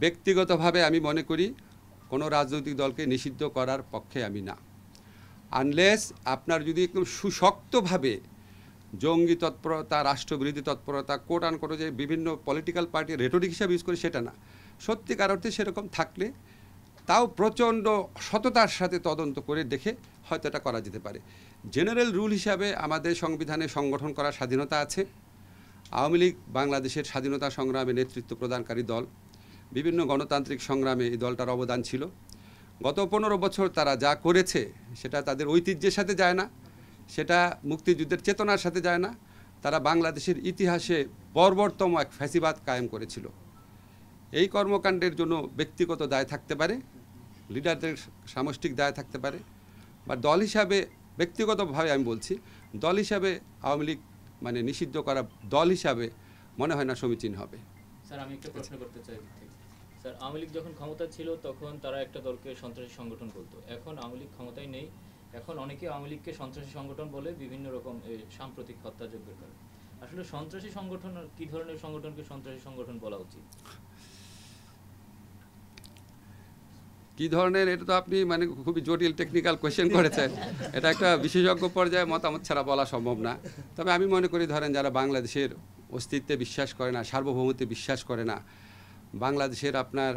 ব্যক্তিগতভাবে আমি মনে করি কোনো রাজনৈতিক দলকে নিষিদ্ধ করার পক্ষে আমি না, আনলেস আপনার যদি একদম সুশক্তভাবে জঙ্গি তৎপরতা, রাষ্ট্রবিরোধী তৎপরতা, কোট আন কোটো যে বিভিন্ন পলিটিক্যাল পার্টি রেটরিক হিসাবে ইউজ করে সেটা না, সত্যিকার অর্থে সেরকম থাকলে তাও প্রচণ্ড সততার সাথে তদন্ত করে দেখে হয়তো এটা করা যেতে পারে। জেনারেল রুল হিসাবে আমাদের সংবিধানে সংগঠন করার স্বাধীনতা আছে। আওয়ামী লীগ বাংলাদেশের স্বাধীনতা সংগ্রামে নেতৃত্ব প্রদানকারী দল, বিভিন্ন গণতান্ত্রিক সংগ্রামে এই দলটার অবদান ছিল। গত 15 বছর তারা যা করেছে সেটা তাদের ঐতিহ্যের সাথে যায় না, সেটা মুক্তিযুদ্ধের চেতনার সাথে যায় না। তারা বাংলাদেশের ইতিহাসে বর্বরতম এক ফ্যাসিবাদ কায়েম করেছিল। এই কর্মকাণ্ডের জন্য ব্যক্তিগত দায় থাকতে পারে, লিডারদের সামষ্টিক দায় থাকতে পারে, বা দল হিসাবে ব্যক্তিগতভাবে আমি বলছি, দল হিসাবে আওয়ামী লীগ মানে নিষিদ্ধ করা দল হিসাবে মনে হয় না সমীচীন হবে। স্যার আমি একটা প্রশ্ন করতে চাই। স্যার আওয়ামী লীগ যখন ক্ষমতা ছিল তখন তারা একটা দলকে সন্ত্রাসী সংগঠন বলতো, এখন আওয়ামী লীগ ক্ষমতায় নেই, এখন অনেকে আওয়ামী লীগকে সন্ত্রাসী সংগঠন বলে বিভিন্ন রকম সাম্প্রতিক হত্যাযজ্ঞের করে। আসলে সন্ত্রাসী সংগঠন কি ধরনের সংগঠনকে সন্ত্রাসী সংগঠন বলা উচিত? কী ধরনের, এটা তো আপনি মানে খুবই জটিল টেকনিক্যাল কোয়েশ্চেন করেছেন। এটা একটা বিশেষজ্ঞ পর্যায়ে মতামত ছাড়া বলা সম্ভব না। তবে আমি মনে করি ধরেন যারা বাংলাদেশের অস্তিত্বে বিশ্বাস করে না, সার্বভৌমত্বে বিশ্বাস করে না, বাংলাদেশের আপনার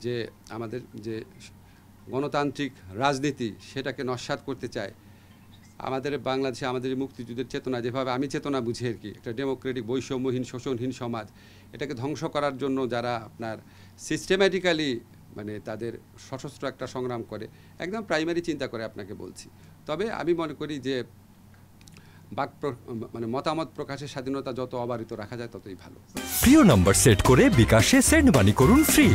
যে আমাদের যে গণতান্ত্রিক রাজনীতি সেটাকে নস্যাৎ করতে চায়, আমাদের বাংলাদেশে আমাদের মুক্তিযুদ্ধের চেতনা যেভাবে আমি চেতনা বুঝি আর কি, একটা ডেমোক্রেটিক বৈষম্যহীন শোষণহীন সমাজ, এটাকে ধ্বংস করার জন্য যারা আপনার সিস্টেম্যাটিক্যালি মানে তাদের সশস্ত্র একটা সংগ্রাম করে, একদম প্রাইমারি চিন্তা করে আপনাকে বলছি। তবে আমি মনে করি যে মানে মতামত প্রকাশের স্বাধীনতা যত অবারিত রাখা যায় ততই ভালো। প্রিয় নাম্বার সেট করে বিকাশে সেন্ড মানি করুন ফ্রি।